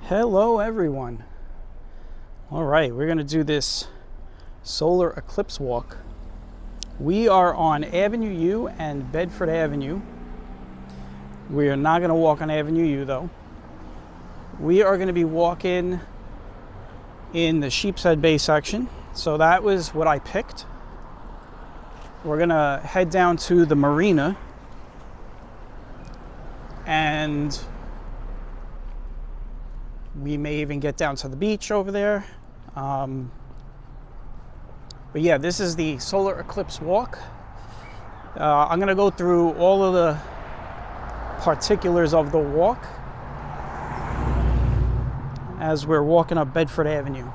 Hello everyone. All right, we're gonna do this solar eclipse walk. We are on Avenue U and Bedford Avenue. We are not gonna walk on Avenue U though. We are gonna be walking in the Sheepshead Bay section. So that was what I picked. We're gonna head down to the marina and we may even get down to the beach over there. But yeah, this is the solar eclipse walk. I'm gonna go through all of the particulars of the walk as we're walking up Bedford Avenue.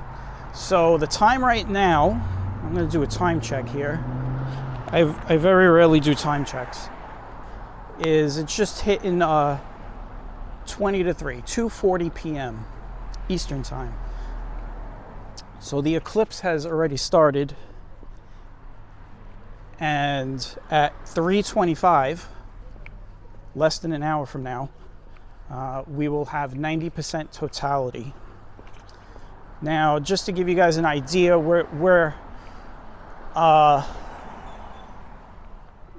So the time right now, I'm gonna do a time check here. I very rarely do time checks. It's just hitting 20 to 3, 2:40 p.m. Eastern time. So the eclipse has already started, and at 3:25, less than an hour from now, we will have 90% totality. Now, just to give you guys an idea, we're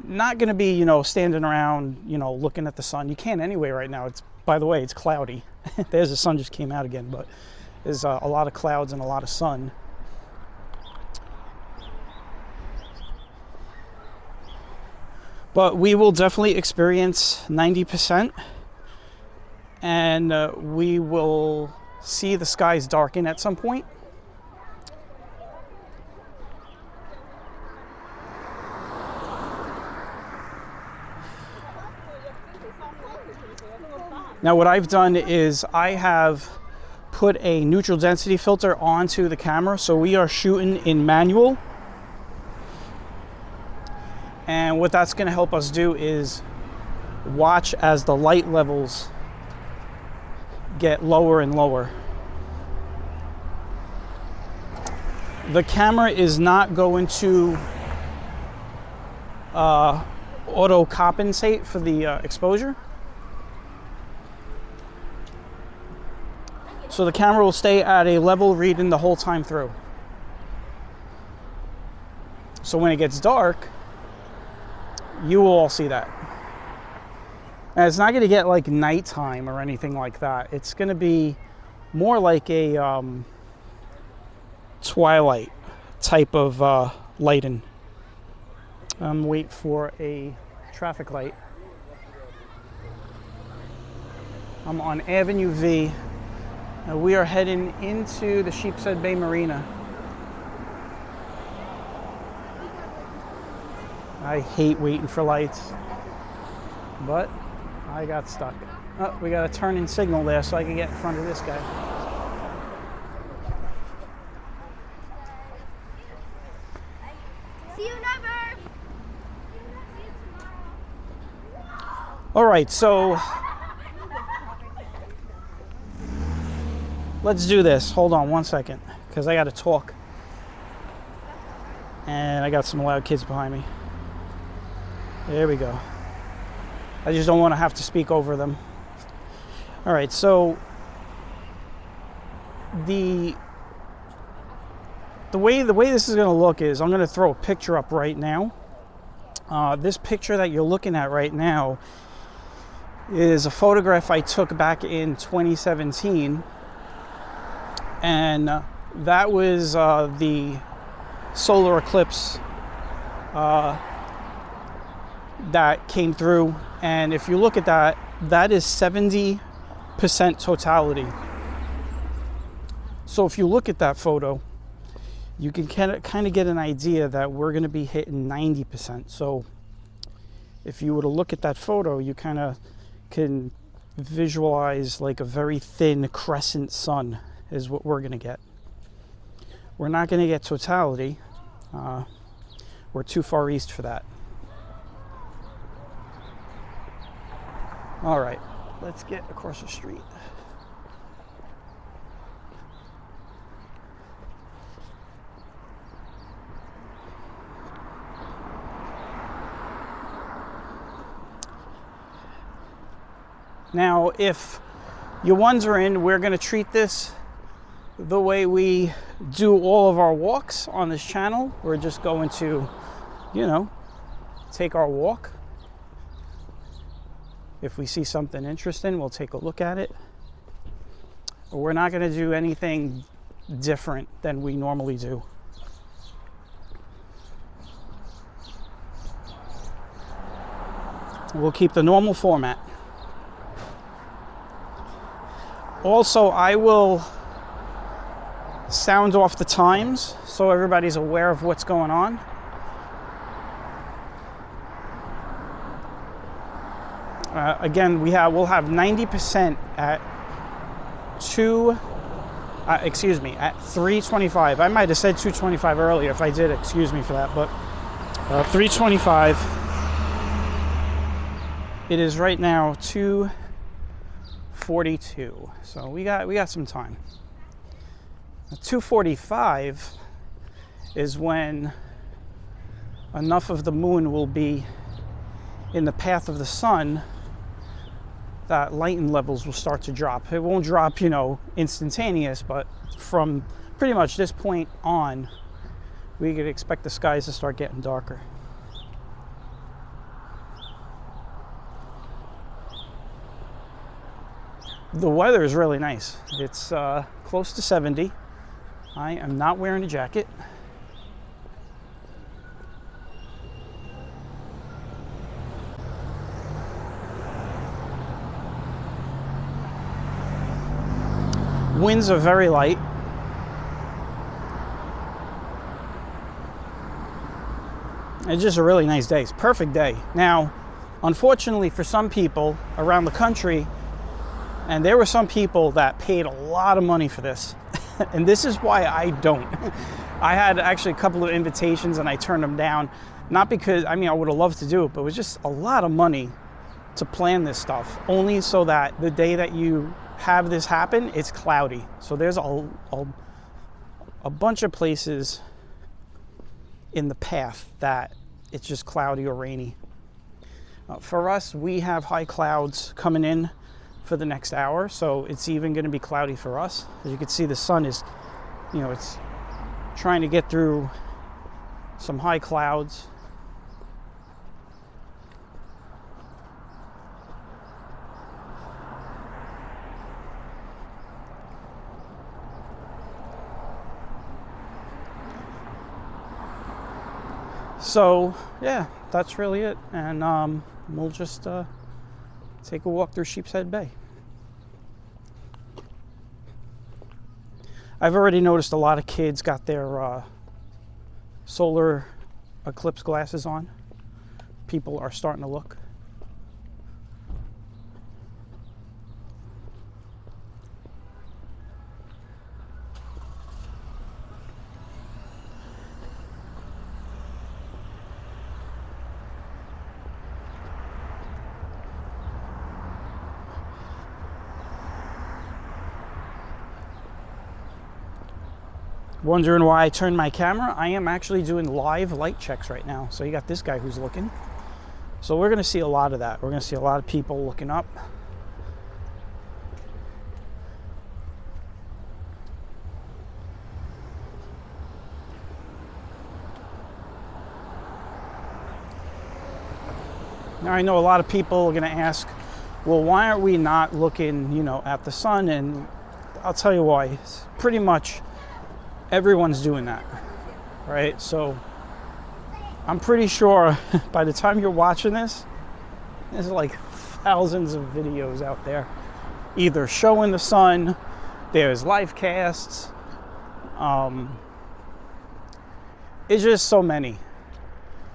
not going to be, standing around, looking at the sun. You can't anyway right now. By the way, it's cloudy. There's the sun just came out again, but there's a lot of clouds and a lot of sun. But we will definitely experience 90%, and we will see the skies darken at some point. Now what I've done is I have put a neutral density filter onto the camera, so we are shooting in manual. And what that's going to help us do is watch as the light levels get lower and lower. The camera is not going to auto compensate for the exposure. So the camera will stay at a level reading the whole time through. So when it gets dark, you will all see that. And it's not going to get like nighttime or anything like that. It's going to be more like a twilight type of lighting. Wait for a traffic light. I'm on Avenue V. Now we are heading into the Sheepshead Bay Marina. I hate waiting for lights, but I got stuck. Oh, we got a turn-in signal there so I can get in front of this guy. See you never. All right, so let's do this. Hold on one second, because I got to talk. And I got some loud kids behind me. There we go. I just don't want to have to speak over them. All right, so the way this is going to look is I'm going to throw a picture up right now. This picture that you're looking at right now is a photograph I took back in 2017. And that was the solar eclipse that came through. And if you look at that, that is 70% totality. So if you look at that photo, you can kind of get an idea that we're going to be hitting 90%. So if you were to look at that photo, you kind of can visualize like a very thin crescent sun is what we're going to get. We're not going to get totality. We're too far east for that. All right, let's get across the street. Now, if you're wondering, we're going to treat this the way we do all of our walks on this channel. We're just going to, you know, take our walk. If we see something interesting, we'll take a look at it. But we're not going to do anything different than we normally do. We'll keep the normal format. Also, I will sound off the times so everybody's aware of what's going on. Again, we'll have 90% at 3:25. I might have said 2:25 earlier. If I did, excuse me for that. But 3:25. It is right now 2:42. So we got some time. 2:45 is when enough of the moon will be in the path of the sun that lighting levels will start to drop. It won't drop, you know, instantaneous, but from pretty much this point on, we could expect the skies to start getting darker. The weather is really nice. It's close to 70. I am not wearing a jacket. Winds are very light. It's just a really nice day. It's a perfect day. Now, unfortunately for some people around the country, and there were some people that paid a lot of money for this, and this is why I don't. I had actually a couple of invitations and I turned them down. Not because, I mean, I would have loved to do it, but it was just a lot of money to plan this stuff, only so that the day that you have this happen, it's cloudy. So there's a bunch of places in the path that it's just cloudy or rainy. For us, we have high clouds coming in for the next hour, so it's even going to be cloudy for us. As you can see, the sun is, you know, it's trying to get through some high clouds. So yeah, that's really it, and we'll just take a walk through Sheepshead Bay. I've already noticed a lot of kids got their solar eclipse glasses on. People are starting to look. Wondering why I turned my camera? I am actually doing live light checks right now. So you got this guy who's looking. So we're gonna see a lot of that. We're gonna see a lot of people looking up. Now I know a lot of people are gonna ask, well, why aren't we not looking, you know, at the sun? And I'll tell you why. It's pretty much everyone's doing that, right? So I'm pretty sure by the time you're watching this, there's like thousands of videos out there either showing the sun, there's live casts, it's just so many.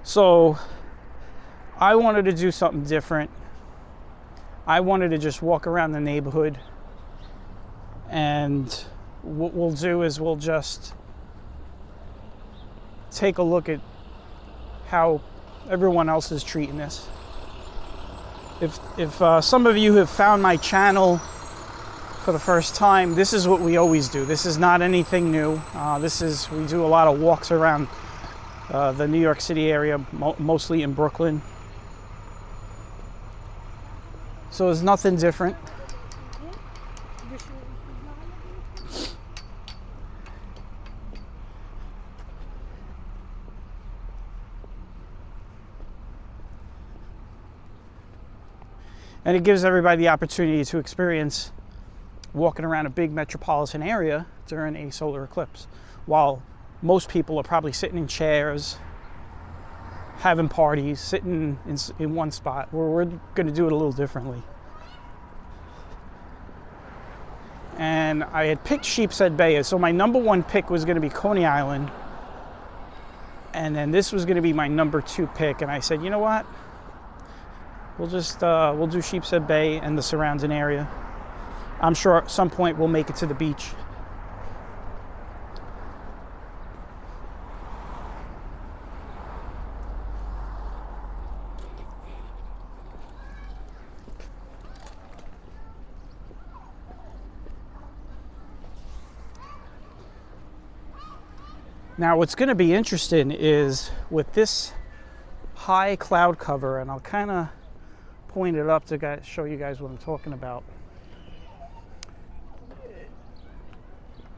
So I wanted to do something different. I wanted to just walk around the neighborhood, and what we'll do is we'll just take a look at how everyone else is treating this. If some of you have found my channel for the first time, this is what we always do. This is not anything new. We do a lot of walks around the New York City area, mostly in Brooklyn. So it's nothing different. And it gives everybody the opportunity to experience walking around a big metropolitan area during a solar eclipse, while most people are probably sitting in chairs, having parties, sitting in one spot. We're going to do it a little differently. And I had picked Sheepshead Bay, so my number one pick was going to be Coney Island, and then this was going to be my number two pick. And I said, you know what? We'll do Sheepshead Bay and the surrounding area. I'm sure at some point we'll make it to the beach. Now, what's going to be interesting is with this high cloud cover, and I'll kind of point it up to show you guys what I'm talking about.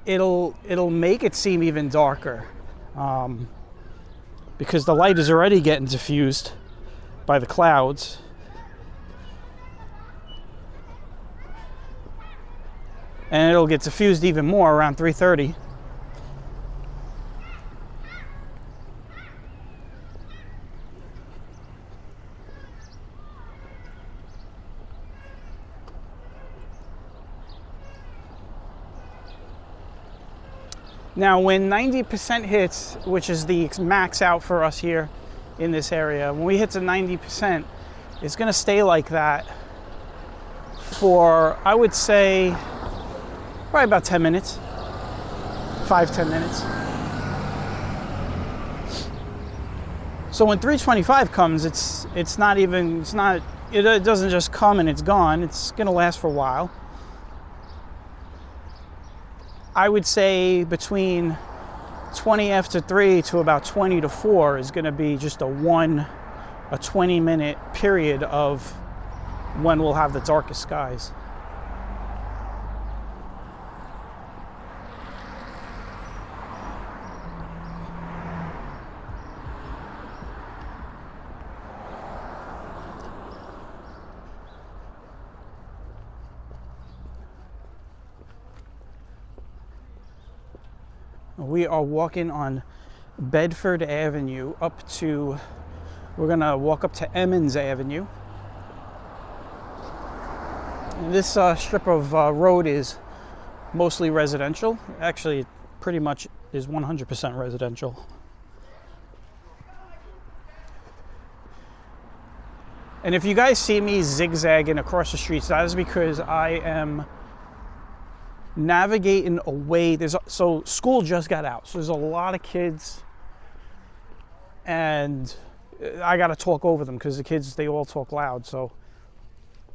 It'll make it seem even darker because the light is already getting diffused by the clouds. And it'll get diffused even more around 3:30. Now, when 90% hits, which is the max out for us here in this area, when we hit to 90%, it's going to stay like that for, I would say, probably about 10 minutes, 5-10 minutes. So when 325 comes, it doesn't just come and it's gone. It's going to last for a while. I would say between 20 after 3 to about 20 to 4 is going to be just a 20-minute period of when we'll have the darkest skies. We are walking on Bedford Avenue we're gonna walk up to Emmons Avenue. This strip of road is mostly residential. Actually, pretty much is 100% residential. And if you guys see me zigzagging across the streets, that is because I am navigating away. So school just got out, so there's a lot of kids, and I got to talk over them because the kids, they all talk loud. So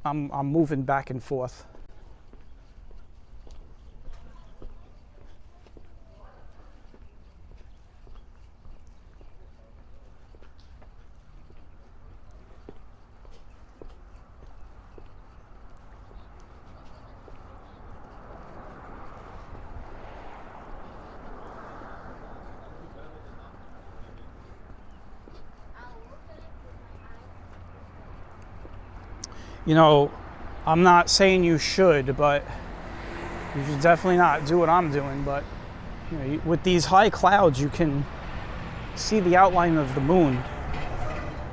I'm moving back and forth. You know, I'm not saying you should, but you should definitely not do what I'm doing. But you know, with these high clouds, you can see the outline of the moon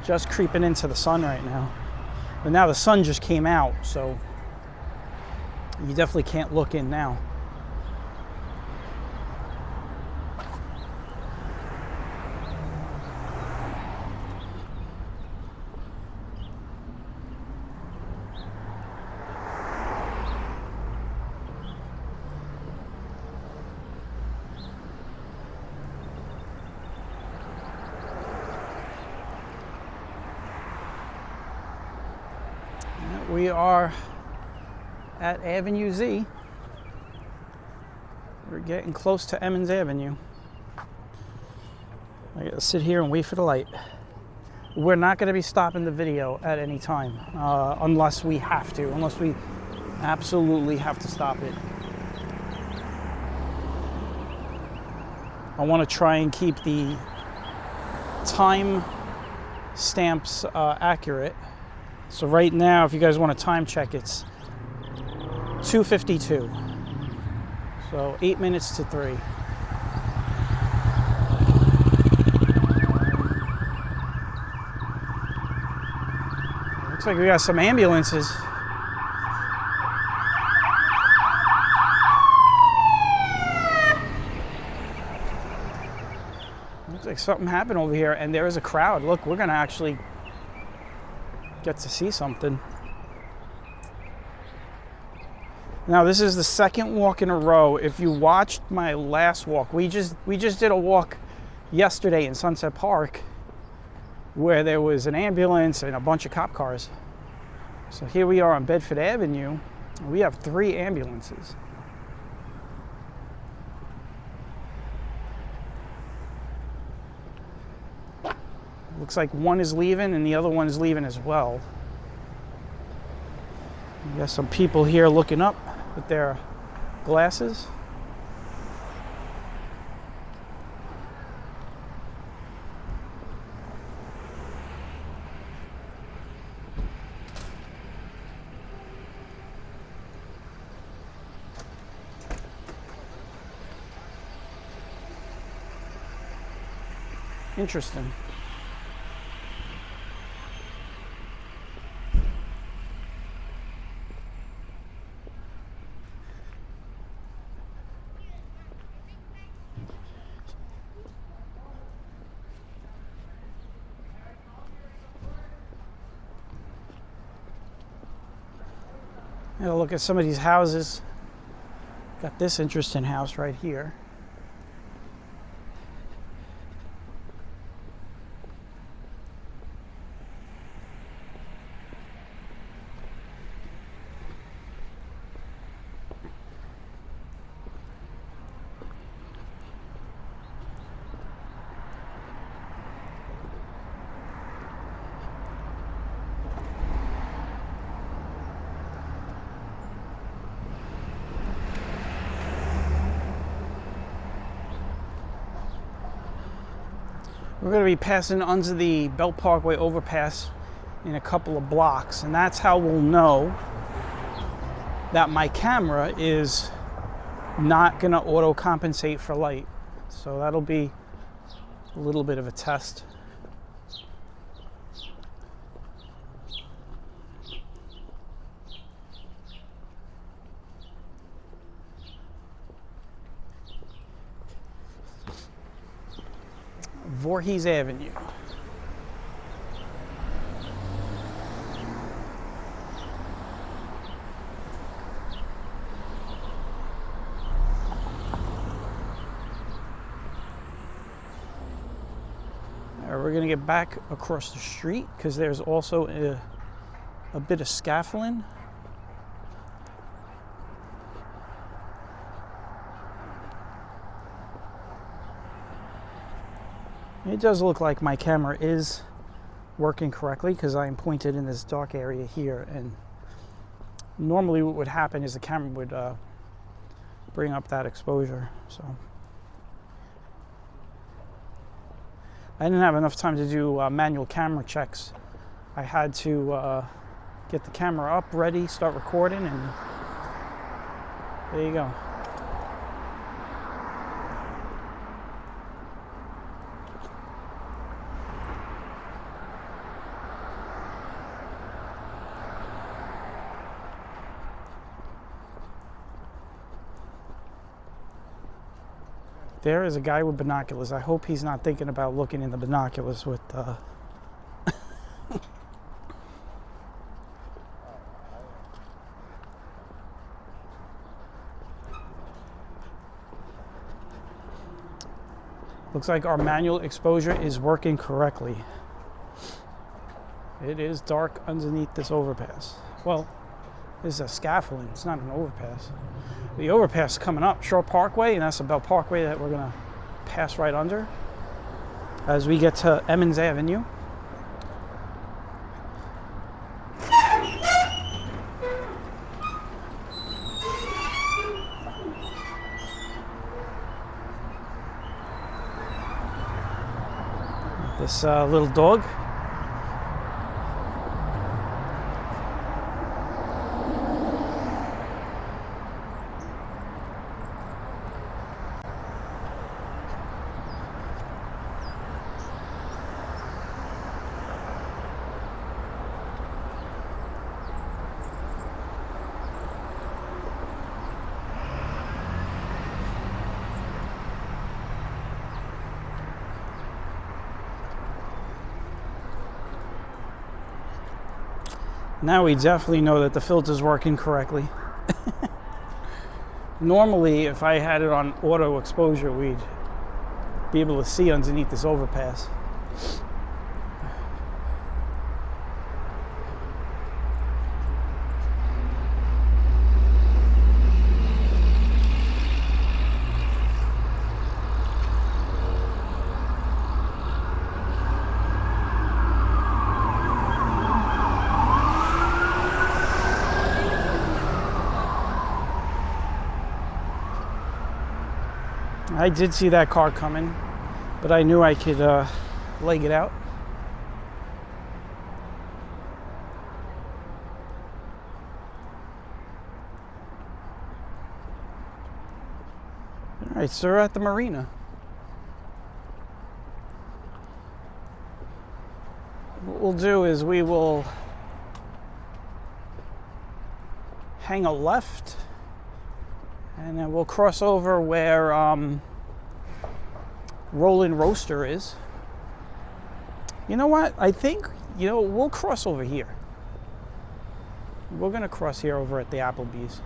just creeping into the sun right now. But now the sun just came out, so you definitely can't look in now. We are at Avenue Z. We're getting close to Emmons Avenue. I gotta sit here and wait for the light. We're not gonna be stopping the video at any time, unless we have to, unless we Absolutely have to stop it. I want to try and keep the time stamps accurate. So right now, if you guys want to time check, it's 2:52. So 8 minutes to 3. Looks like we got some ambulances. Looks like something happened over here, and there is a crowd. Look, we're gonna actually get to see something. Now, this is the second walk in a row. If you watched my last walk, we just did a walk yesterday in Sunset Park where there was an ambulance and a bunch of cop cars. So here we are on Bedford Avenue. We have 3 ambulances. Looks like one is leaving and the other one is leaving as well. We got some people here looking up with their glasses. Interesting. Gotta look at some of these houses. Got this interesting house right here. We're going to be passing under the Belt Parkway overpass in a couple of blocks, and that's how we'll know that my camera is not going to auto compensate for light. So that'll be a little bit of a test. Voorhees Avenue. We're going to get back across the street because there's also a bit of scaffolding. It does look like my camera is working correctly because I am pointed in this dark area here, and normally what would happen is the camera would bring up that exposure. So I didn't have enough time to do manual camera checks. I had to get the camera up, ready, start recording, and there you go. There is a guy with binoculars. I hope he's not thinking about looking in the binoculars with Looks like our manual exposure is working correctly. It is dark underneath this overpass. Well, this is a scaffolding, it's not an overpass. The overpass is coming up, Shore Parkway, and that's the Belt Parkway that we're gonna pass right under as we get to Emmons Avenue. this little dog. Now we definitely know that the filter's working correctly. Normally, if I had it on auto exposure, we'd be able to see underneath this overpass. I did see that car coming, but I knew I could leg it out. All right, so we're at the marina. What we'll do is we will hang a left, and then we'll cross over where Rolling Roaster is. You know what? I think, we'll cross over here. We're going to cross here over at the Applebee's.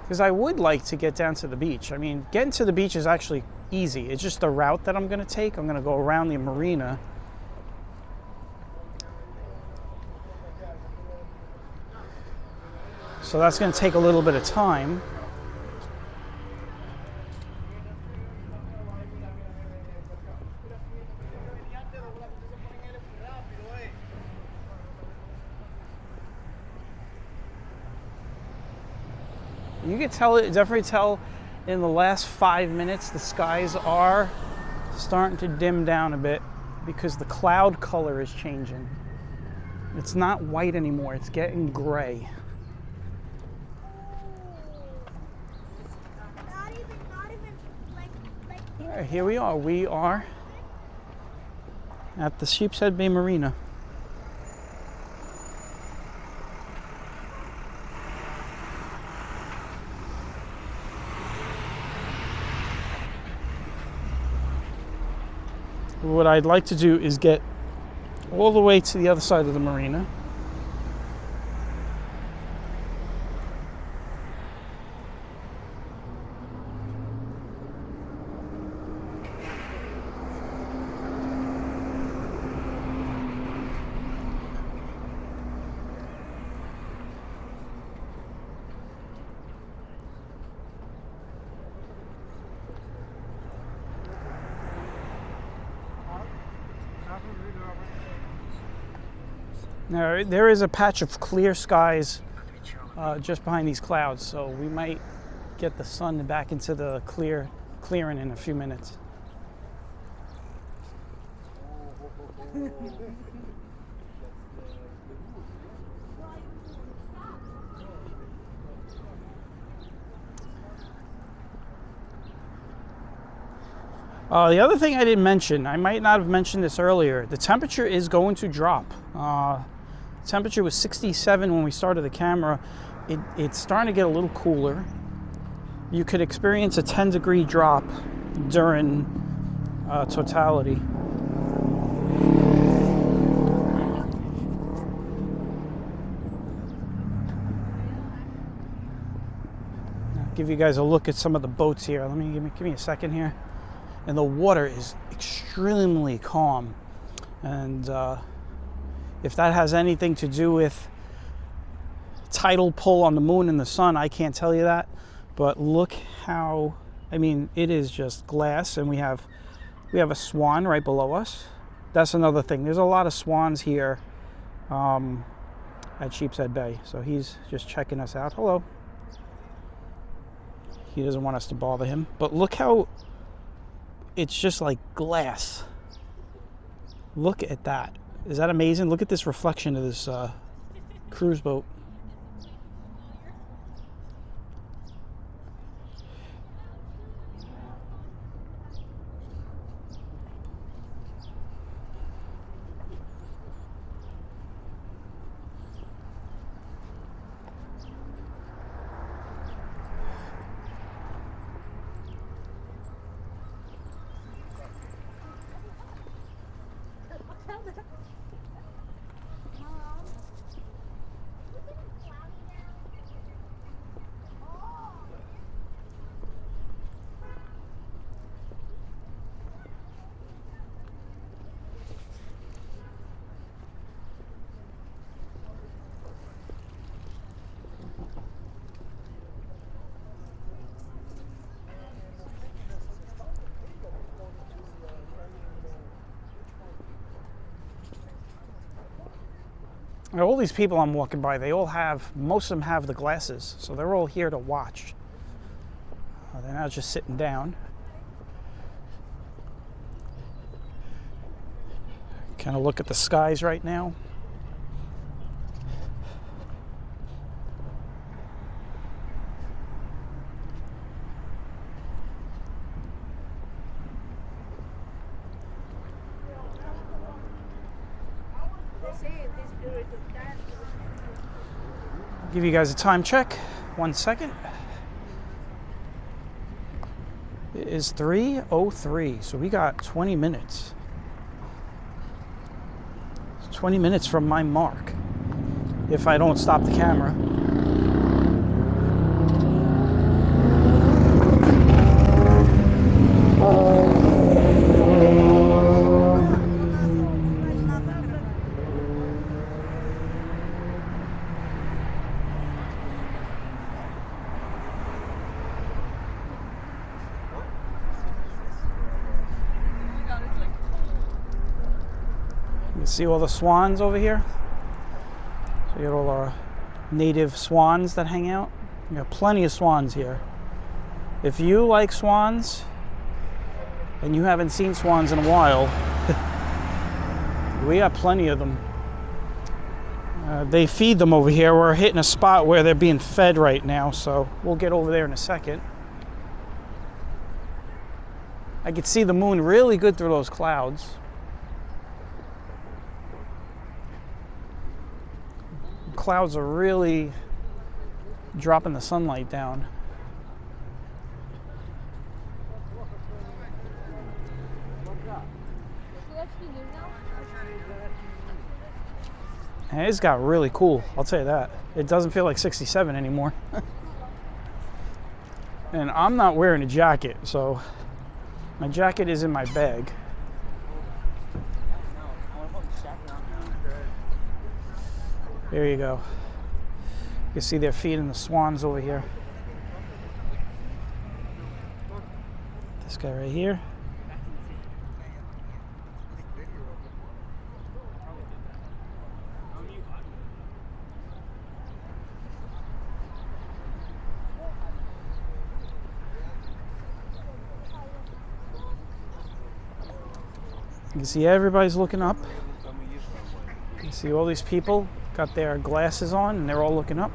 Because I would like to get down to the beach. I mean, getting to the beach is actually easy. It's just the route that I'm going to take. I'm going to go around the marina. So that's going to take a little bit of time. You can tell it, definitely tell in the last 5 minutes the skies are starting to dim down a bit because the cloud color is changing. It's not white anymore, it's getting gray. All right, here we are. We are at the Sheepshead Bay Marina. What I'd like to do is get all the way to the other side of the marina. Now, there is a patch of clear skies just behind these clouds, so we might get the sun back into the clearing in a few minutes. The other thing I didn't mention, I might not have mentioned this earlier, the temperature is going to drop. Temperature was 67 when we started the camera. It's starting to get a little cooler. You could experience a 10-degree drop during totality. I'll give you guys a look at some of the boats here. Give me a second here. And the water is extremely calm. And if that has anything to do with tidal pull on the moon and the sun, I can't tell you that. But look how, it is just glass, and we have a swan right below us. That's another thing. There's a lot of swans here at Sheepshead Bay. So he's just checking us out. Hello. He doesn't want us to bother him. But look how it's just like glass. Look at that. Is that amazing? Look at this reflection of this cruise boat. All these people I'm walking by, they all have, most of them have the glasses, so they're all here to watch. They're not just sitting down. Kind of look at the skies right now. Give you guys a time check. 1 second. It is 3:03, so we got 20 minutes. It's 20 minutes from my mark, if I don't stop the camera. See all the swans over here? So you got all our native swans that hang out. You got plenty of swans here. If you like swans and you haven't seen swans in a while, we got plenty of them. They feed them over here. We're hitting a spot where they're being fed right now, so we'll get over there in a second. I could see the moon really good through those clouds. Clouds are really dropping the sunlight down. And it's got really cool, I'll tell you that. It doesn't feel like 67 anymore. And I'm not wearing a jacket, so my jacket is in my bag. There you go. You can see they're feeding the swans over here. This guy right here. You can see everybody's looking up. You can see all these people got their glasses on and they're all looking up.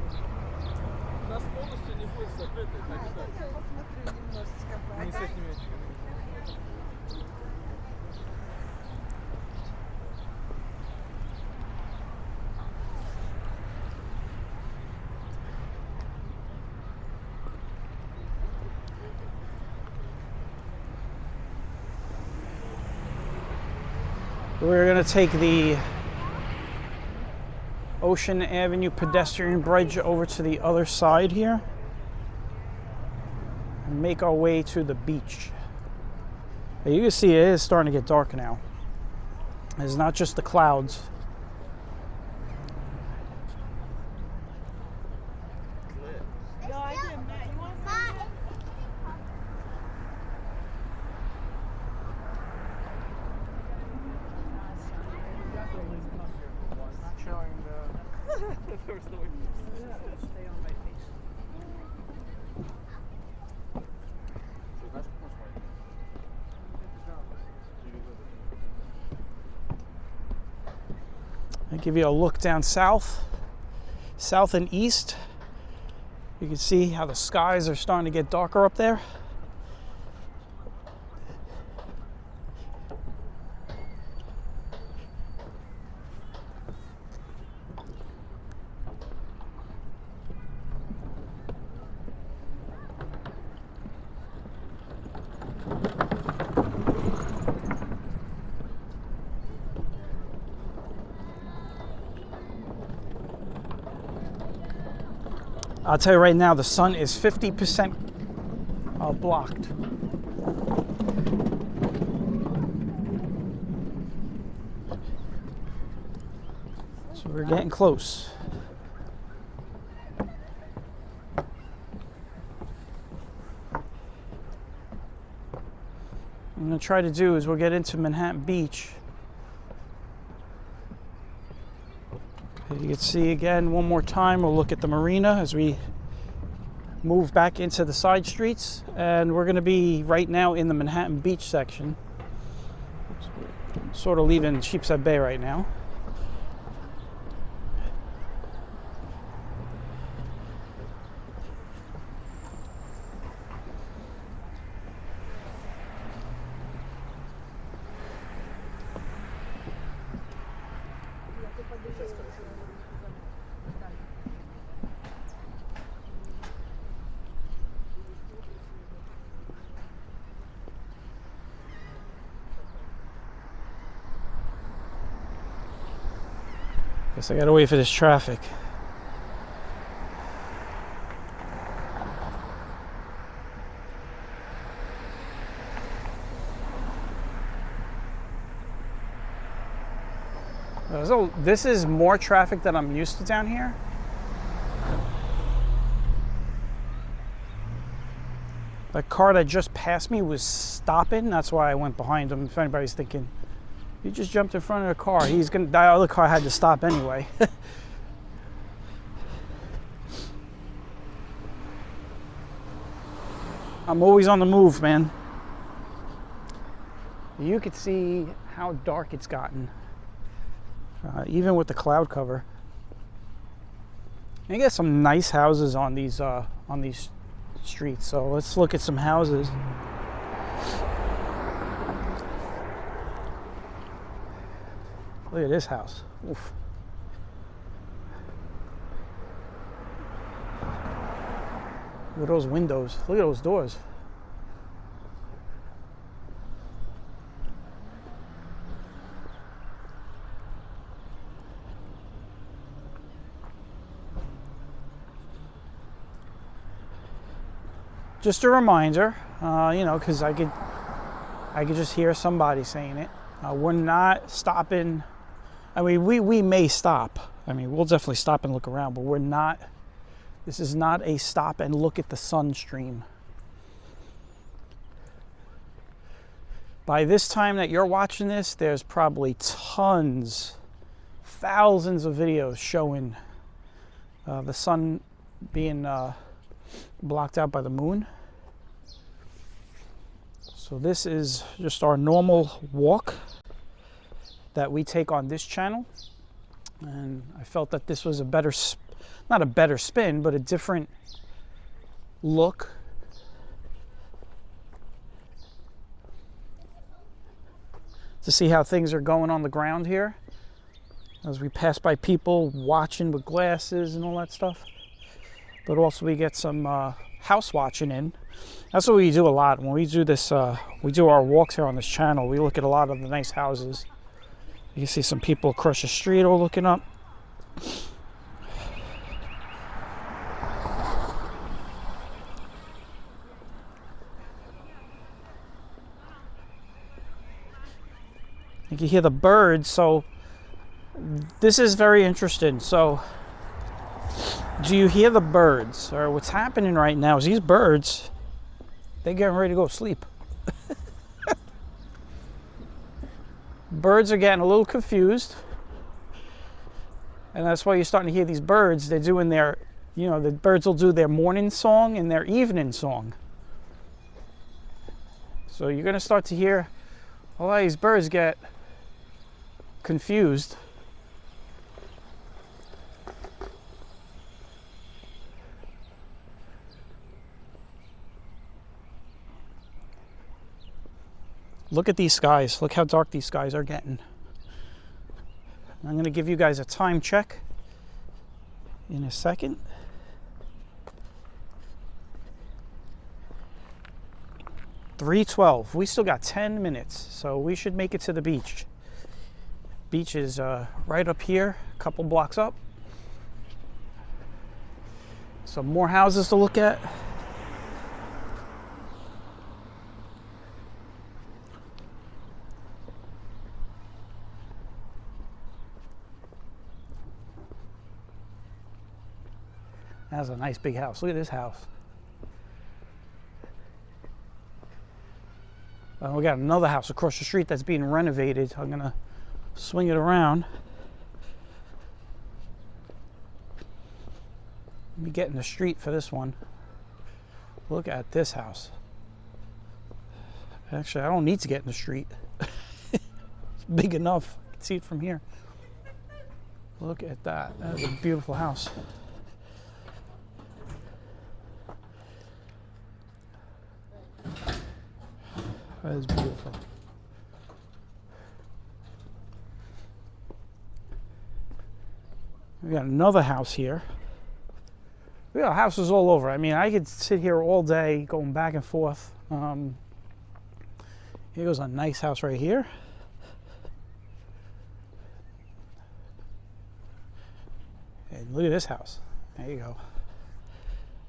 We're going to take the Ocean Avenue pedestrian bridge over to the other side here and make our way to the beach. You can see it is starting to get dark now. It's not just the clouds. Give you a look down south and east. You can see how the skies are starting to get darker up there. I'll tell you right now, the sun is 50% blocked. So we're getting close. What I'm going to try to do is we'll get into Manhattan Beach. You can see again one more time, we'll look at the marina as we move back into the side streets, and we're going to be right now in the Manhattan Beach section. Sort of leaving Sheepshead Bay right now. Guess I gotta wait for this traffic. So this is more traffic than I'm used to down here. The car that just passed me was stopping. That's why I went behind him. If anybody's thinking, you just jumped in front of the car, that other car had to stop anyway. I'm always on the move, man. You could see how dark it's gotten, even with the cloud cover. And you get some nice houses on these streets. So let's look at some houses. Look at this house. Oof. Look at those windows. Look at those doors. Just a reminder, you know, because I could just hear somebody saying it. We're not stopping. I mean, we may stop. I mean, we'll definitely stop and look around, but we're not. This is not a stop and look at the sun stream. By this time that you're watching this, there's probably thousands of videos showing the sun being blocked out by the moon. So this is just our normal walk that we take on this channel, and I felt that this was a better, not a better spin, but a different look. To see how things are going on the ground here as we pass by people watching with glasses and all that stuff. But also we get some house watching in. That's what we do a lot when we do this. We do our walks here on this channel. We look at a lot of the nice houses. You can see some people across the street all looking up. You can hear the birds. So this is very interesting. So do you hear the birds? Or what's happening right now is these birds, they're getting ready to go to sleep. Birds are getting a little confused. And that's why you're starting to hear these birds. They're doing their, you know, the birds will do their morning song and their evening song. So you're going to start to hear a lot of these birds get confused. Look at these skies. Look how dark these skies are getting. I'm going to give you guys a time check in a second. (3:12). We still got 10 minutes, so we should make it to the beach. Beach is right up here, a couple blocks up. Some more houses to look at. That's a nice big house. Look at this house. We got another house across the street that's being renovated. I'm gonna swing it around. Let me get in the street for this one. Look at this house. Actually, I don't need to get in the street. It's big enough. I can see it from here. Look at that. That is a beautiful house. That is beautiful. We got another house here. We got houses all over. I mean, I could sit here all day going back and forth. Here goes a nice house right here. And look at this house. There you go.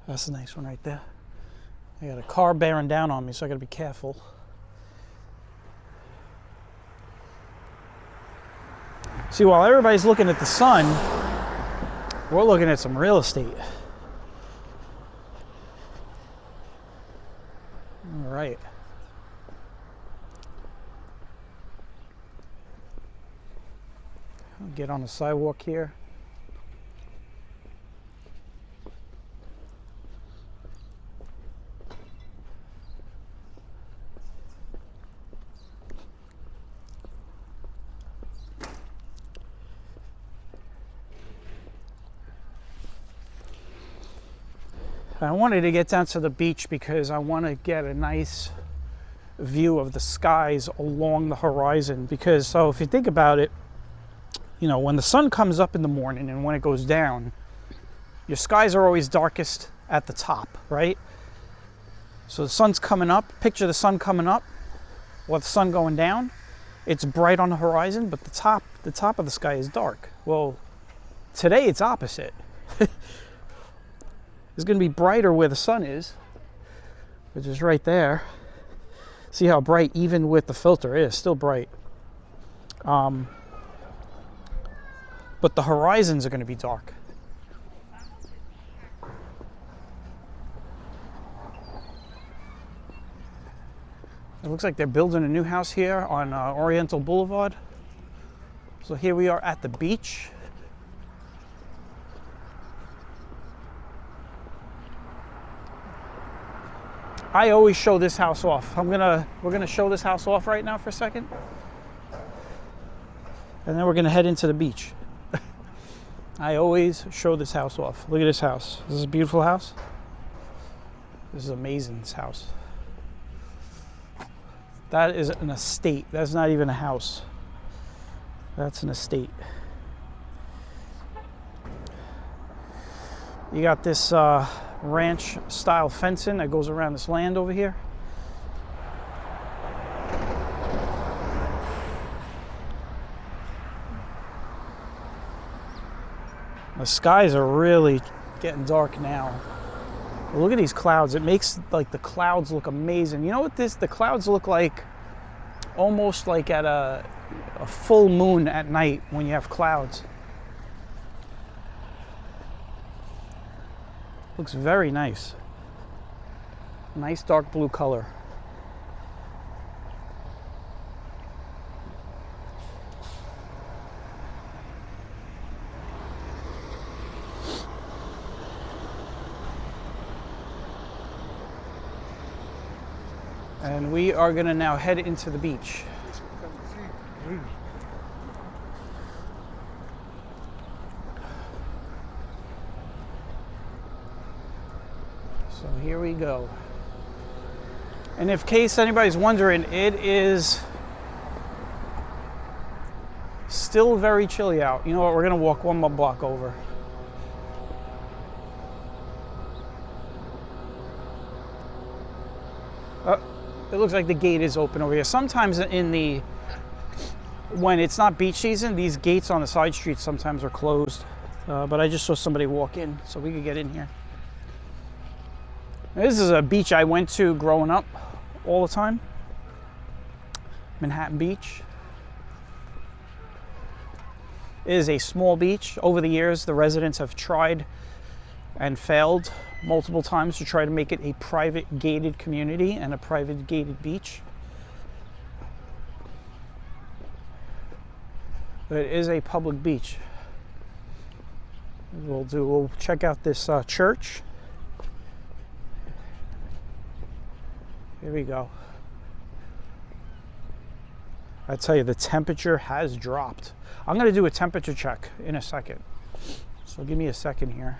That's a nice one right there. I got a car bearing down on me, so I gotta be careful. See, while everybody's looking at the sun, we're looking at some real estate. All right. I'll get on the sidewalk here. I wanted to get down to the beach because I want to get a nice view of the skies along the horizon. Because, so if you think about it, you know, when the sun comes up in the morning and when it goes down, your skies are always darkest at the top, right? So the sun's coming up, picture the sun coming up or the sun going down. It's bright on the horizon, but the top of the sky is dark. Well, today it's opposite. It's going to be brighter where the sun is, which is right there. See how bright, even with the filter, it is still bright. But the horizons are going to be dark. It looks like they're building a new house here on Oriental Boulevard. So here we are at the beach. I always show this house off. We're gonna show this house off right now for a second. And then we're gonna head into the beach. I always show this house off. Look at this house. This is a beautiful house. This is amazing, this house. That is an estate. That's not even a house. That's an estate. You got this ranch style fencing that goes around this land over here. The skies are really getting dark now. Look at these clouds. It makes like the clouds look amazing. You know what the clouds look like? Almost like at a full moon at night when you have clouds. Looks very nice. Nice dark blue color. And we are going to now head into the beach. So here we go. And in case anybody's wondering, it is still very chilly out. You know what, we're gonna walk one more block over. It looks like the gate is open over here. Sometimes when it's not beach season, these gates on the side streets sometimes are closed. But I just saw somebody walk in, so we could get in here. This is a beach I went to growing up all the time. Manhattan Beach. It is a small beach. Over the years, the residents have tried and failed multiple times to try to make it a private gated community and a private gated beach. But it is a public beach. We'll check out this church. Here we go. I tell you, the temperature has dropped. I'm going to do a temperature check in a second. So give me a second here.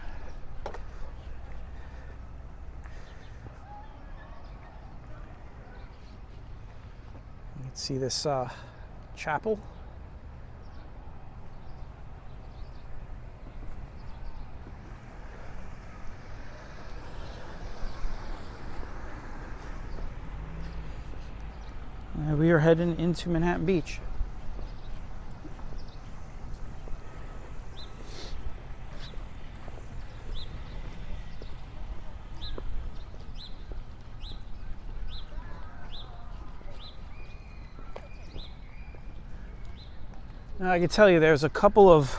You can see this chapel. We are heading into Manhattan Beach. Now I can tell you there's a couple of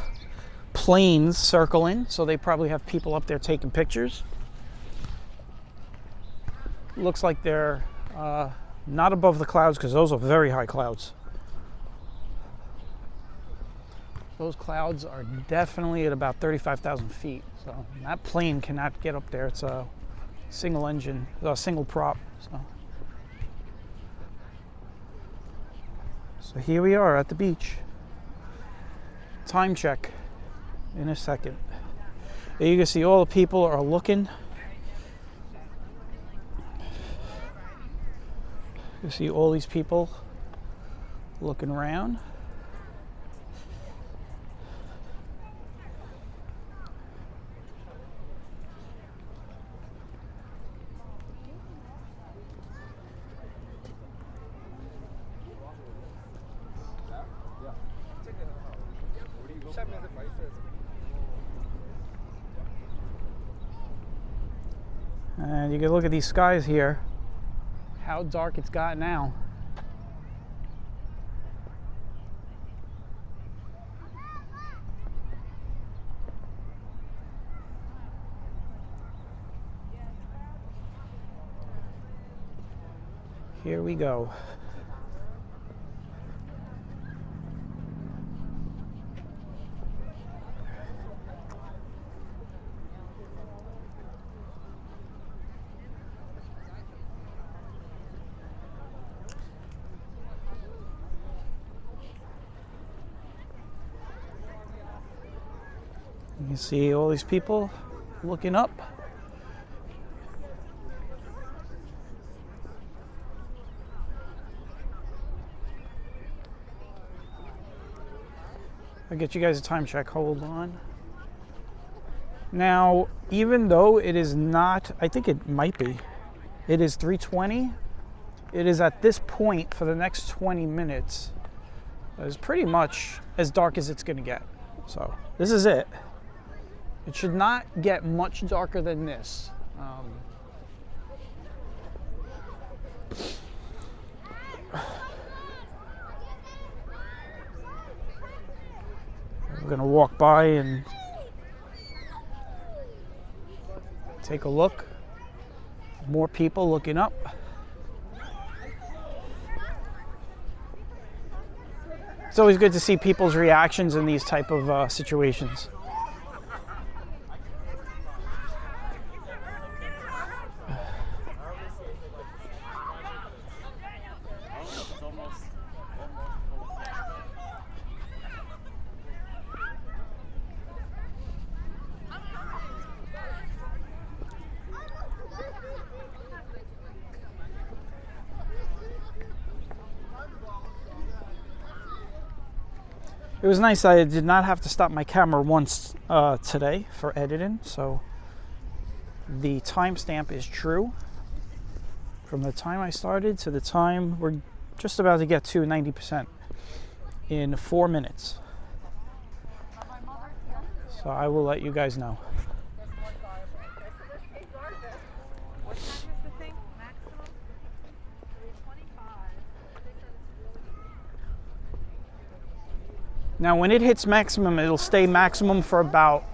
planes circling, so they probably have people up there taking pictures. Looks like they're not above the clouds, because those are very high clouds. Those clouds are definitely at about 35,000 feet. So that plane cannot get up there. It's a single engine, a single prop. So here we are at the beach. Time check in a second. You can see all the people are looking. You see all these people looking around. And you can look at these skies here. How dark it's got now. Here we go. You can see all these people looking up. I'll get you guys a time check. Hold on. Now, even though it is not, I think it might be, it is 3:20. It is at this point for the next 20 minutes. It's pretty much as dark as it's going to get. So this is it. It should not get much darker than this. We're going to walk by and take a look. More people looking up. It's always good to see people's reactions in these type of situations. It was nice I did not have to stop my camera once today for editing, so the timestamp is true. From the time I started to the time we're just about to get to 90% in 4 minutes. So I will let you guys know. Now when it hits maximum, it'll stay maximum for about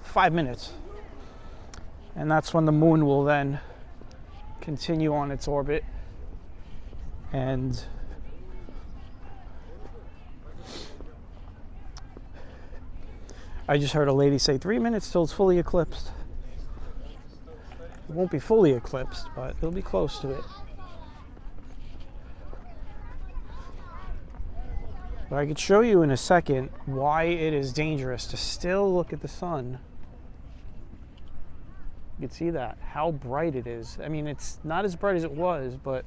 5 minutes. And that's when the moon will then continue on its orbit. And I just heard a lady say 3 minutes till it's fully eclipsed. It won't be fully eclipsed, but it'll be close to it. But I could show you in a second why it is dangerous to still look at the sun. You can see that, how bright it is. I mean, it's not as bright as it was, but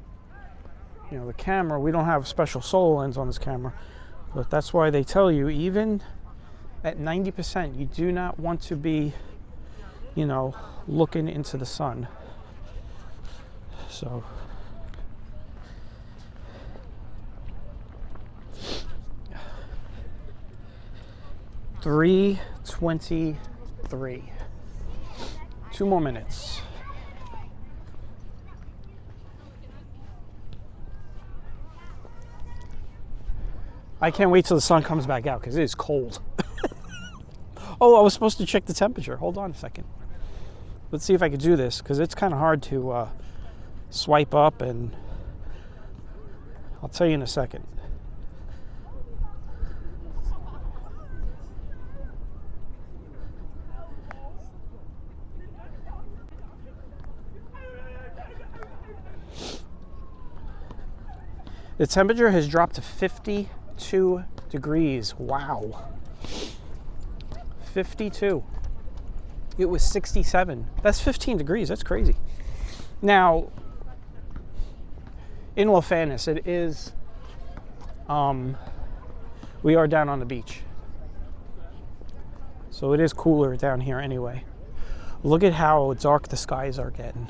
you know, the camera, we don't have a special solar lens on this camera, but that's why they tell you, even at 90%, you do not want to be, you know, looking into the sun. So 3:23. 2 more minutes. I can't wait till the sun comes back out because it is cold. Oh, I was supposed to check the temperature. Hold on a second. Let's see if I could do this because it's kind of hard to swipe up, and I'll tell you in a second. The temperature has dropped to 52 degrees. Wow. 52. It was 67. That's 15 degrees. That's crazy. Now, in all fairness, it is, we are down on the beach. So it is cooler down here anyway. Look at how dark the skies are getting.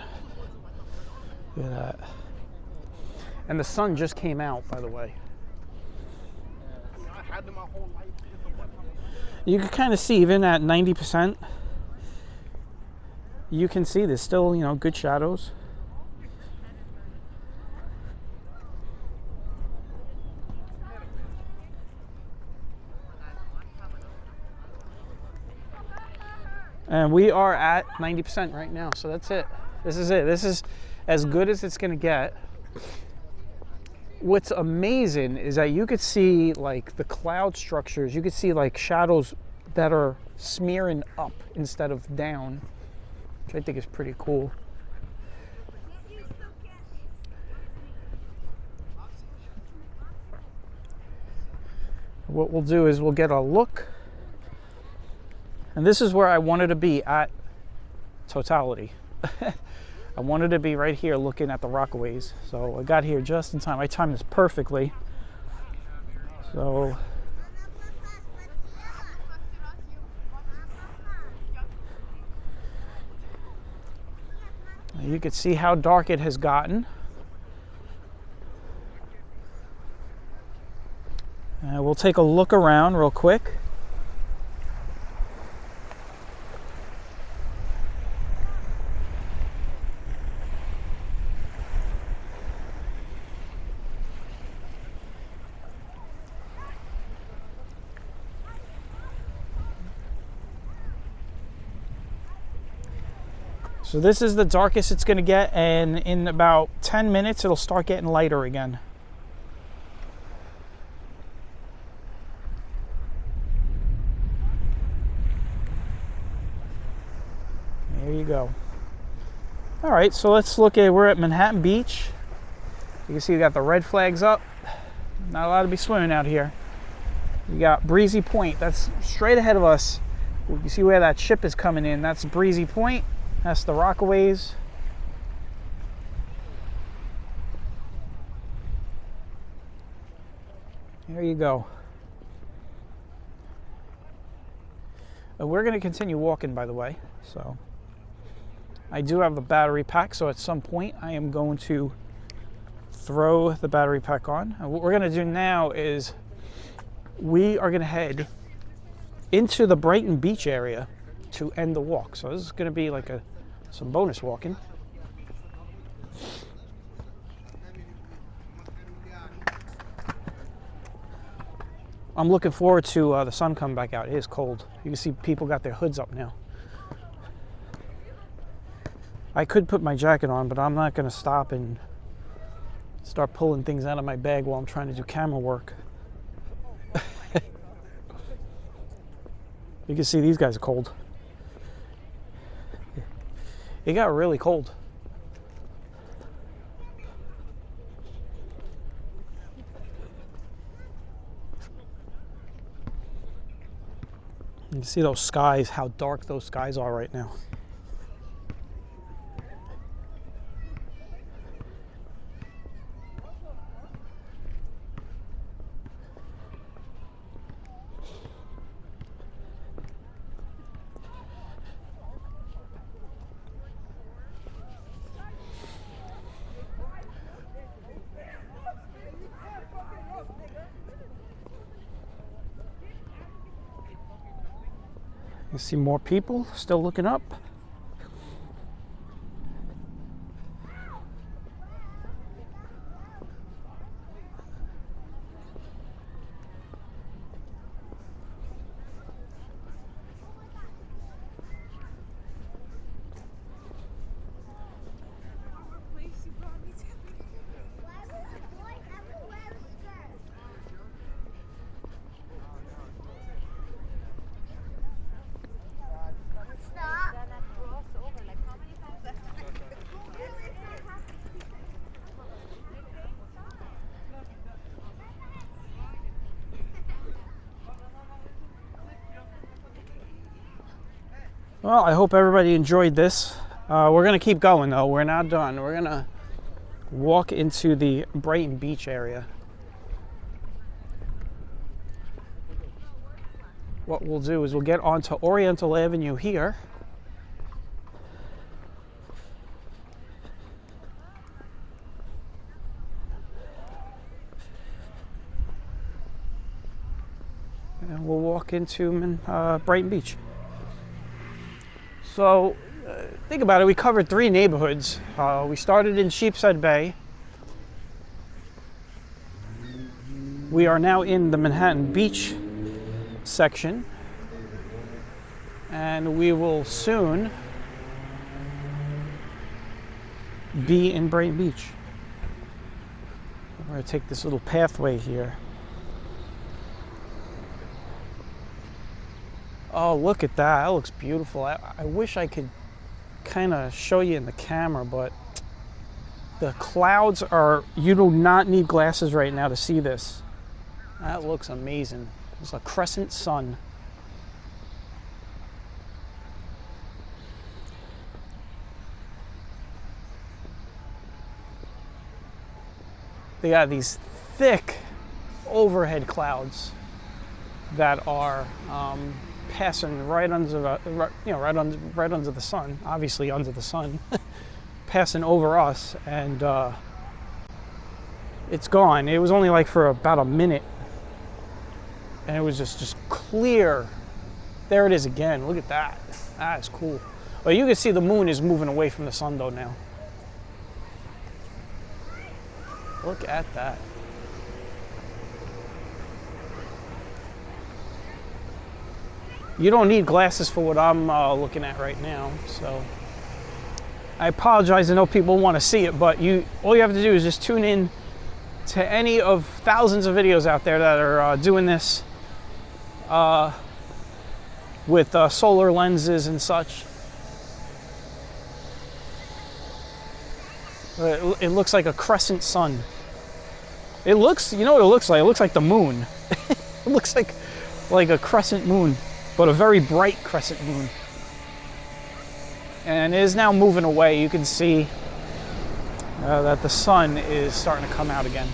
Look at that. And the sun just came out, by the way. You can kind of see, even at 90%, you can see there's still, you know, good shadows. And we are at 90% right now, so that's it. This is it. This is as good as it's going to get. What's amazing is that you could see like the cloud structures. You could see like shadows that are smearing up instead of down, which I think is pretty cool. What we'll do is we'll get a look. And this is where I wanted to be at totality. I wanted to be right here looking at the Rockaways. So I got here just in time. I timed this perfectly. So you can see how dark it has gotten. We'll take a look around real quick. So this is the darkest it's going to get, and in about 10 minutes it'll start getting lighter again. There you go. All right, so let's look at, we're at Manhattan Beach. You can see we got the red flags up. Not allowed to be swimming out here. You got Breezy Point, that's straight ahead of us. You see where that ship is coming in, that's Breezy Point. That's the Rockaways. There you go. We're going to continue walking, by the way. So I do have the battery pack, so at some point I am going to throw the battery pack on. And what we're going to do now is we are going to head into the Brighton Beach area to end the walk. So this is going to be like some bonus walking. I'm looking forward to the sun coming back out. It is cold. You can see people got their hoods up now. I could put my jacket on, but I'm not going to stop and start pulling things out of my bag while I'm trying to do camera work. You can see these guys are cold. It got really cold. You can see those skies, how dark those skies are right now. You see more people still looking up. Well, I hope everybody enjoyed this. We're going to keep going, though. We're not done. We're going to walk into the Brighton Beach area. What we'll do is we'll get onto Oriental Avenue here. And we'll walk into Brighton Beach. So, think about it. We covered 3 neighborhoods. We started in Sheepshead Bay. We are now in the Manhattan Beach section. And we will soon be in Brighton Beach. We're going to take this little pathway here. Oh, look at that. That looks beautiful. I wish I could kind of show you in the camera, but the clouds are, you do not need glasses right now to see this. That looks amazing. It's a crescent sun. They got these thick overhead clouds that are passing right under the, right under the sun, obviously under the sun, passing over us, and it's gone. It was only like for about a minute, and it was just clear. There it is again. Look at that. That is cool. Well, you can see the moon is moving away from the sun though now. Look at that. You don't need glasses for what I'm looking at right now, so I apologize. I know people want to see it, but all you have to do is just tune in to any of thousands of videos out there that are doing this with solar lenses and such. It looks like a crescent sun. It looks, you know what it looks like? It looks like the moon. It looks like a crescent moon, but a very bright crescent moon. And it is now moving away. You can see that the sun is starting to come out again.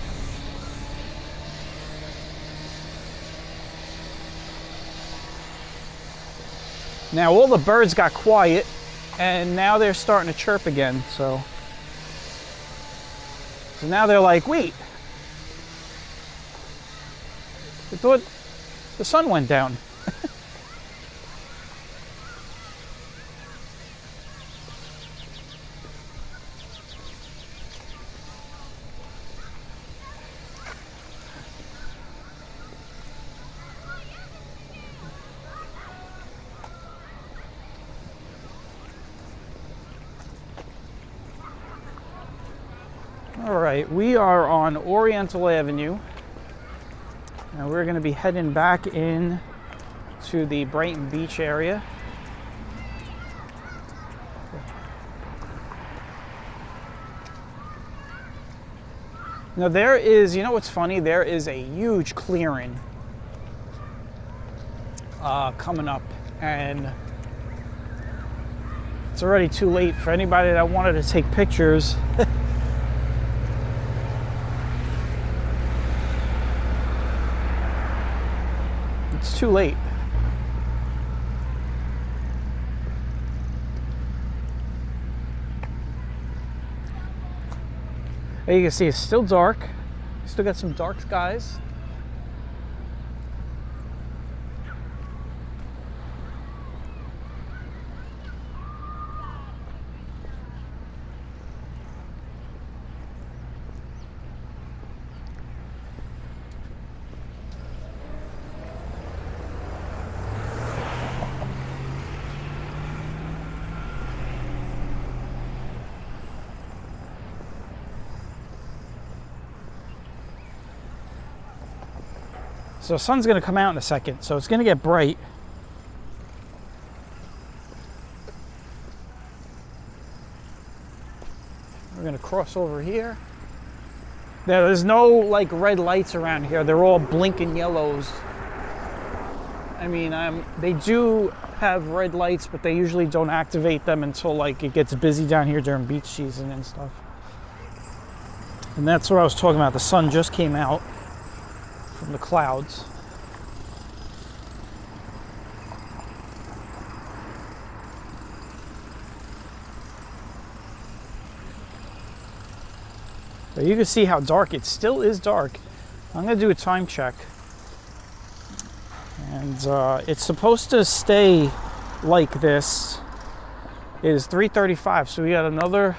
Now all the birds got quiet and now they're starting to chirp again. So now they're like, wait, I thought the sun went down. All right, we are on Oriental Avenue. Now we're going to be heading back in to the Brighton Beach area. Now there is, you know what's funny? There is a huge clearing coming up, and it's already too late for anybody that wanted to take pictures. It's too late. As you can see, it's still dark. Still got some dark skies. So the sun's gonna come out in a second, so it's gonna get bright. We're gonna cross over here. There's no like red lights around here. They're all blinking yellows. I mean, they do have red lights, but they usually don't activate them until like it gets busy down here during beach season and stuff. And that's what I was talking about. The sun just came out from the clouds. But you can see how dark it still is dark. I'm gonna do a time check. And it's supposed to stay like this. It is 3:35, so we got another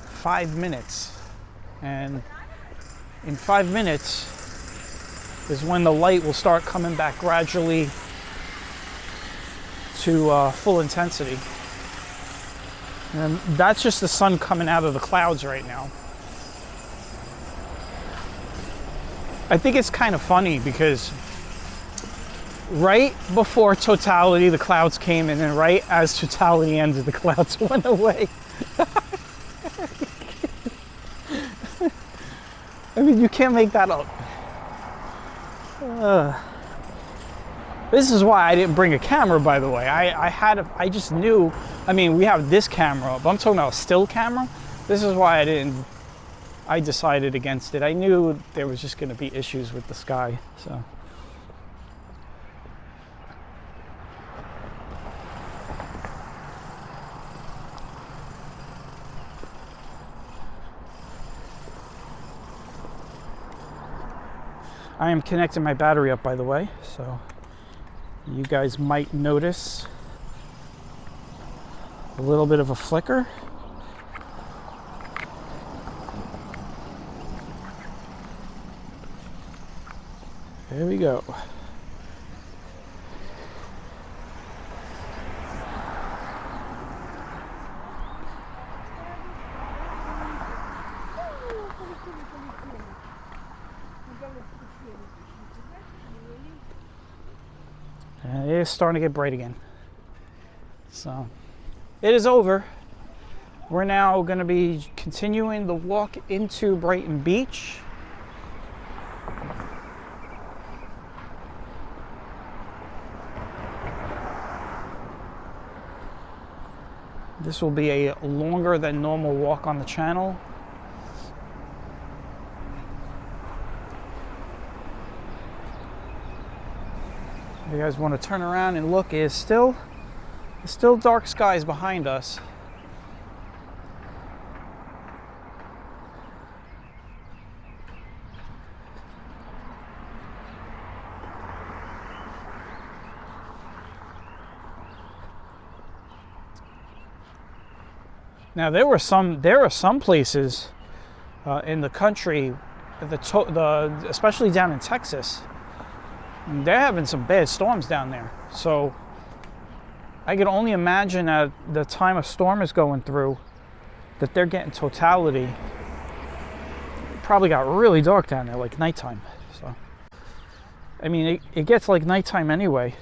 5 minutes. And in 5 minutes is when the light will start coming back gradually to full intensity. And that's just the sun coming out of the clouds right now. I think it's kind of funny because right before totality, the clouds came in, and right as totality ended, the clouds went away. I mean, you can't make that up. This is why I didn't bring a camera, by the way. I just knew, I mean, we have this camera, but I'm talking about a still camera. This is why I decided against it. I knew there was just gonna be issues with the sky, so. I am connecting my battery up, by the way, so you guys might notice a little bit of a flicker. There we go. And it is starting to get bright again. So it is over. We're now going to be continuing the walk into Brighton Beach. This will be a longer than normal walk on the channel. We're you guys want to turn around and look, is still dark skies behind us. Now there are some places in the country, especially down in Texas, they're having some bad storms down there. So I can only imagine at the time a storm is going through that they're getting totality. It probably got really dark down there, like nighttime. So I mean, it gets like nighttime anyway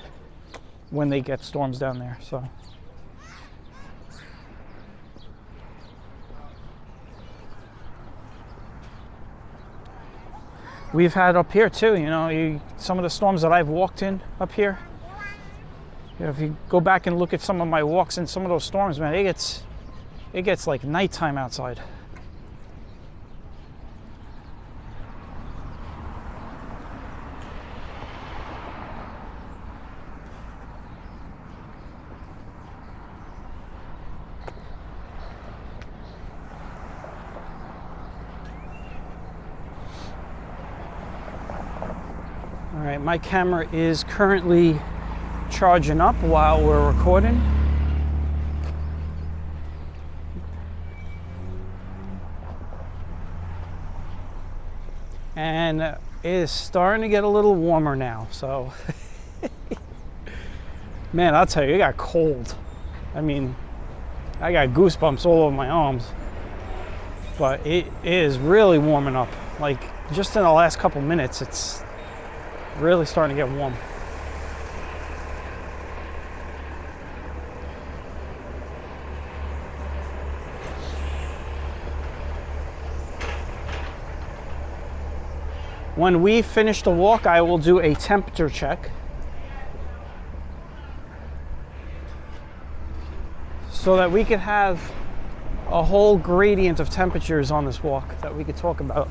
when they get storms down there. So. We've had up here too, you know, some of the storms that I've walked in up here. You know, if you go back and look at some of my walks in some of those storms, man, it gets like nighttime outside. All right, my camera is currently charging up while we're recording. And it is starting to get a little warmer now, so man, I'll tell you, it got cold. I mean, I got goosebumps all over my arms, but it is really warming up. Like just in the last couple minutes, it's really starting to get warm. When we finish the walk, I will do a temperature check so that we could have a whole gradient of temperatures on this walk that we could talk about.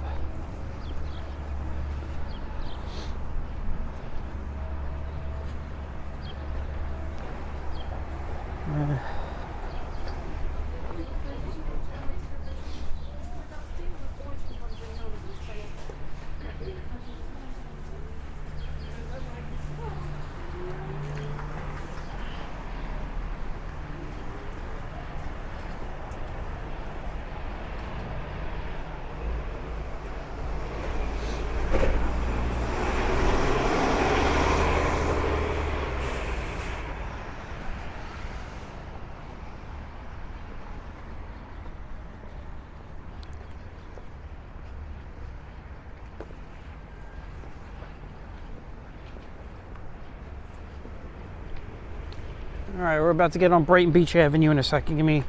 All right, we're about to get on Brighton Beach Avenue in a second. Give me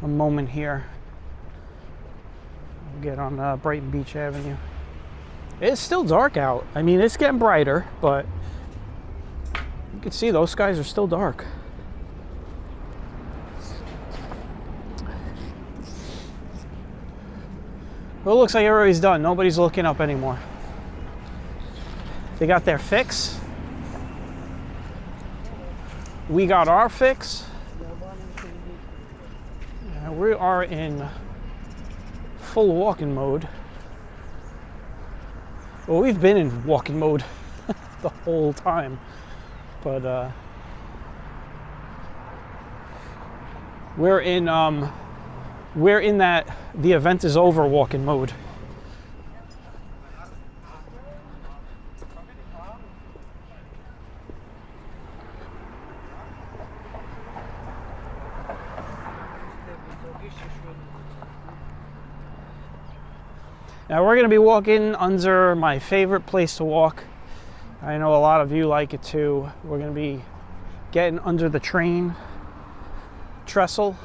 a moment here. We'll get on Brighton Beach Avenue. It's still dark out. I mean, it's getting brighter, but you can see those skies are still dark. Well, it looks like everybody's done. Nobody's looking up anymore. They got their fix. We got our fix. We are in full walking mode. Well, we've been in walking mode the whole time, but we're in that the event is over walking mode. Now we're going to be walking under my favorite place to walk. I know a lot of you like it too. We're going to be getting under the train trestle,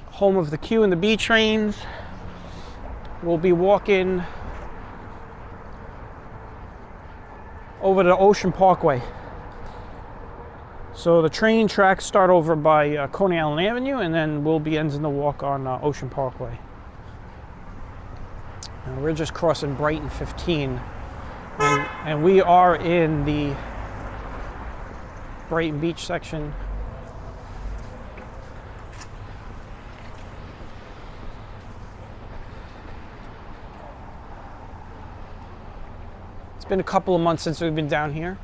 home of the Q and the B trains. We'll be walking over the Ocean Parkway. So the train tracks start over by Coney Island Avenue, and then we'll be ending the walk on Ocean Parkway. We're just crossing Brighton 15, and we are in the Brighton Beach section. It's been a couple of months since we've been down here.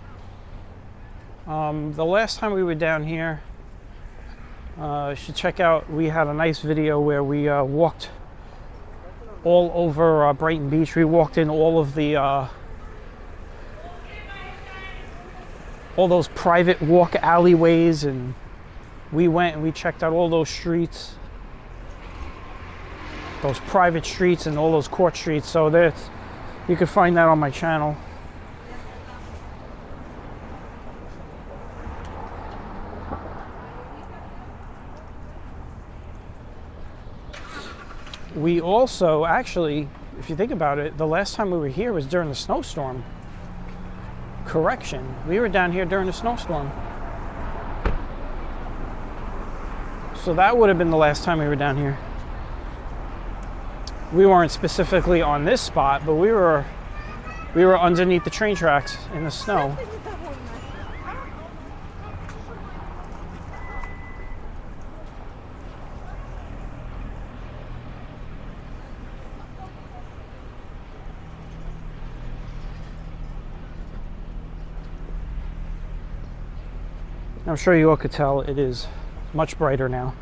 The last time we were down here, you should check out, we had a nice video where we walked all over Brighton Beach. We walked in all of the all those private walk alleyways, and we went and we checked out all those streets, those private streets and all those court streets. So that's, you can find that on my channel. We also, actually, if you think about it, the last time we were here was during the snowstorm. Correction, we were down here during the snowstorm. So that would have been the last time we were down here. We weren't specifically on this spot, but we were underneath the train tracks in the snow. I'm sure you all could tell it is much brighter now.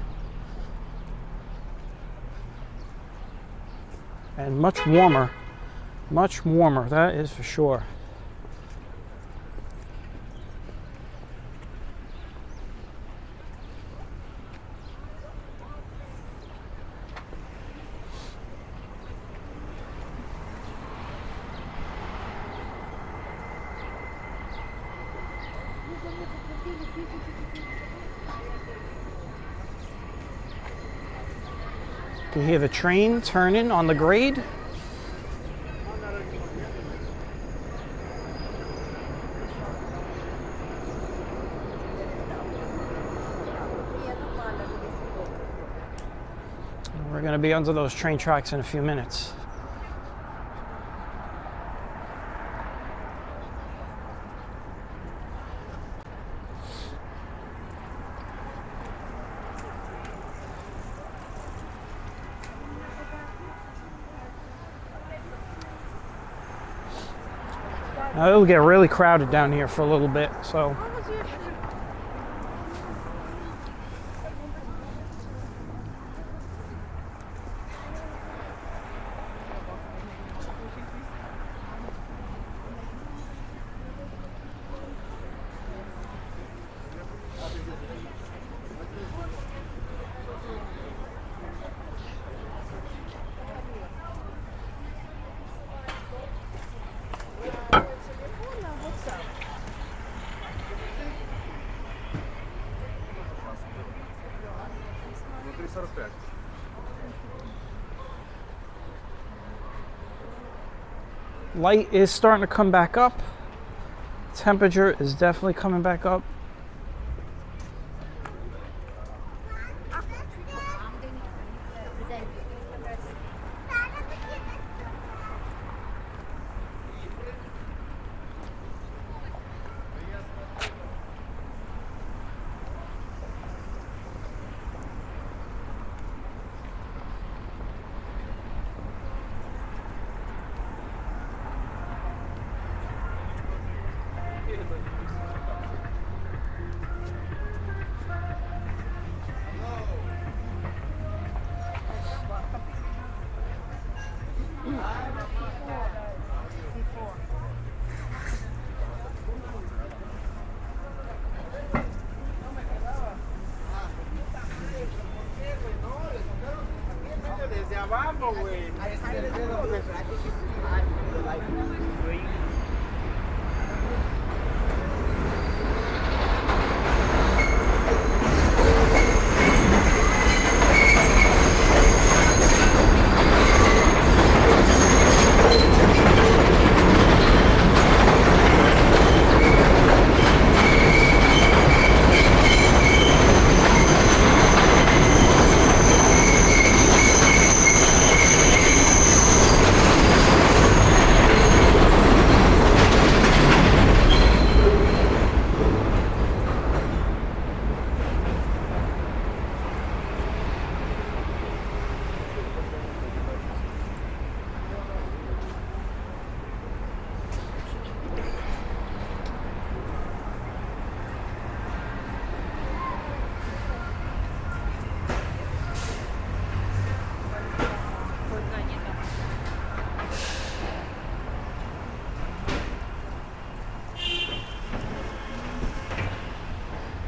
And much warmer, that is for sure. You can hear the train turning on the grade. We're going to be under those train tracks in a few minutes. Now it'll get really crowded down here for a little bit, so. Light is starting to come back up. Temperature is definitely coming back up.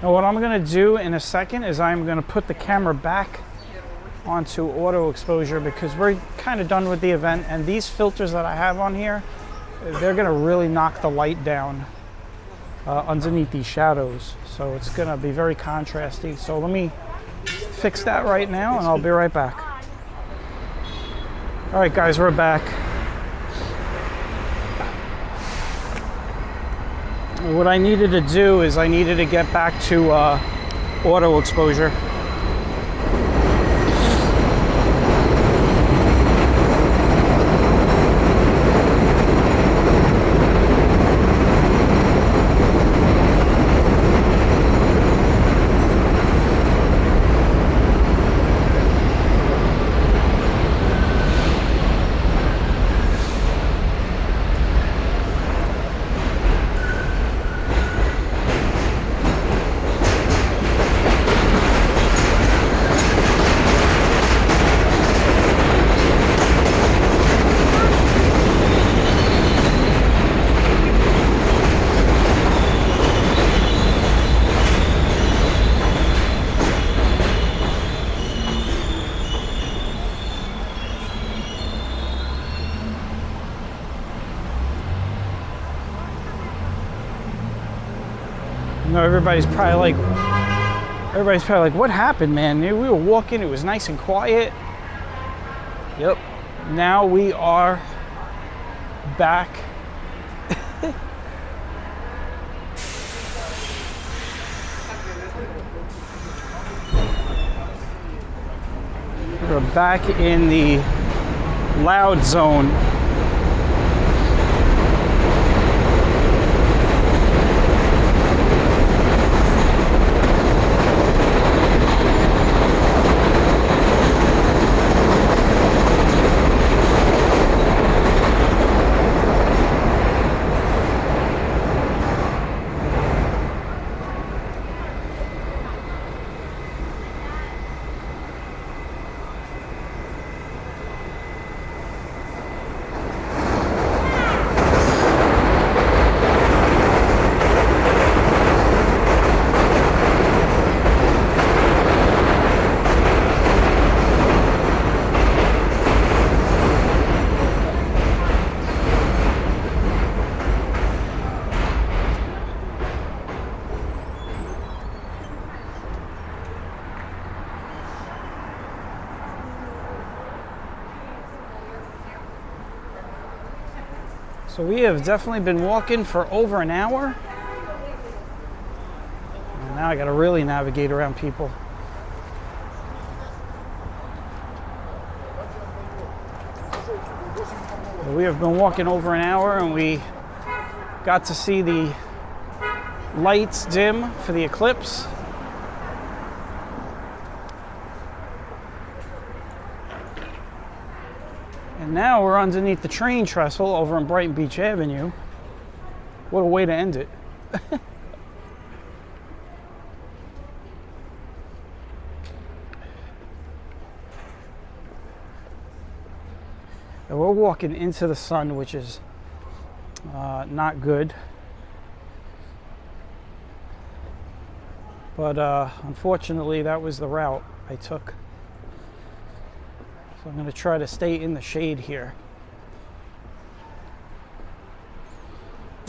Now what I'm going to do in a second is I'm going to put the camera back onto auto exposure because we're kind of done with the event, and these filters that I have on here, they're going to really knock the light down underneath these shadows. So it's going to be very contrasty. So let me fix that right now and I'll be right back. All right guys, we're back. What I needed to do is I needed to get back to auto exposure. You know, everybody's probably like, what happened, man? We were walking, it was nice and quiet. Yep. Now we are back. We're back in the loud zone. So we have definitely been walking for over an hour. And now I gotta really navigate around people. We have been walking over an hour and we got to see the lights dim for the eclipse. And now we're underneath the train trestle over on Brighton Beach Avenue. What a way to end it. And we're walking into the sun, which is not good. But unfortunately, that was the route I took. So I'm going to try to stay in the shade here.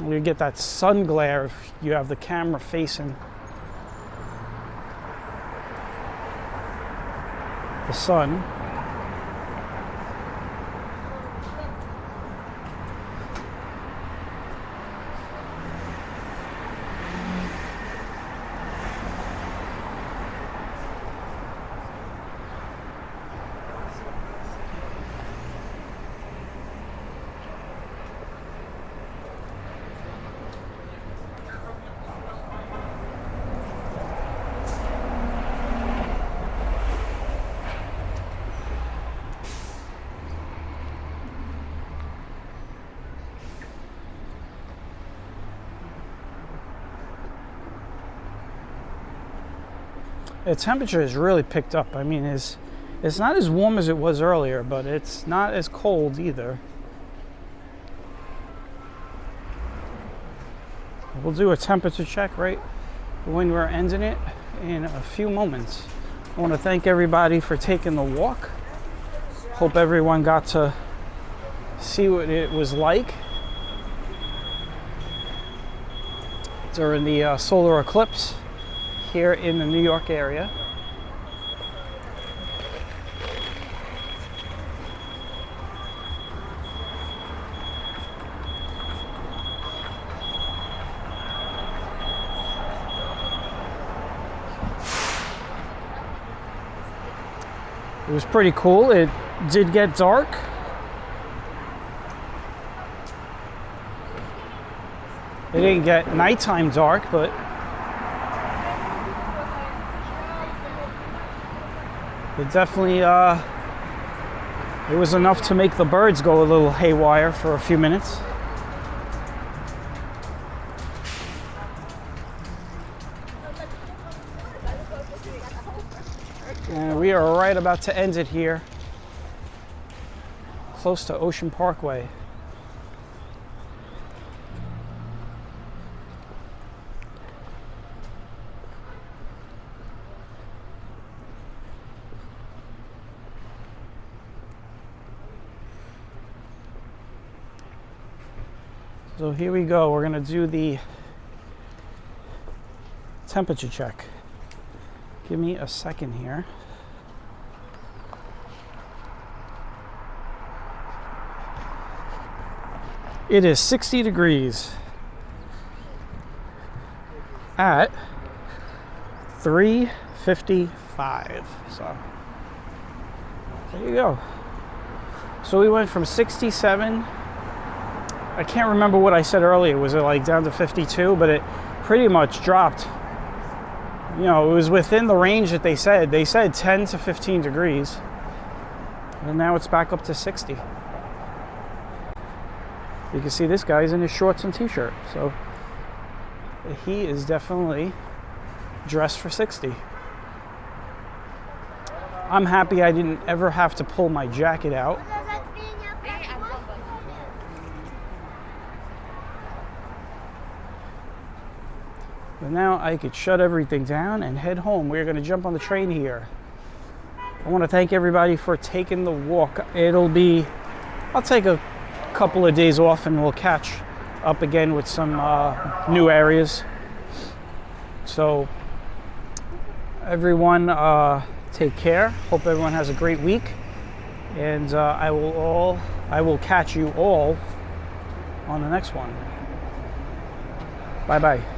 You get that sun glare if you have the camera facing the sun. The temperature has really picked up. I mean, it's not as warm as it was earlier, but it's not as cold either. We'll do a temperature check, right? when we're ending it in a few moments. I want to thank everybody for taking the walk. Hope everyone got to see what it was like during the solar eclipse here in the New York area. It was pretty cool. It did get dark. It didn't get nighttime dark, but it definitely it was enough to make the birds go a little haywire for a few minutes. And we are right about to end it here, close to Ocean Parkway. So here we go. We're going to do the temperature check. Give me a second here. It is 60 degrees at 3:55. So there you go. So we went from 67. I can't remember what I said earlier. Was it like down to 52? But it pretty much dropped. You know, it was within the range that they said. They said 10 to 15 degrees. And now it's back up to 60. You can see this guy's in his shorts and t-shirt. So he is definitely dressed for 60. I'm happy I didn't ever have to pull my jacket out. But now I could shut everything down and head home. We're going to jump on the train here. I want to thank everybody for taking the walk. I'll take a couple of days off and we'll catch up again with some new areas. So everyone take care. Hope everyone has a great week. And I will catch you all on the next one. Bye-bye.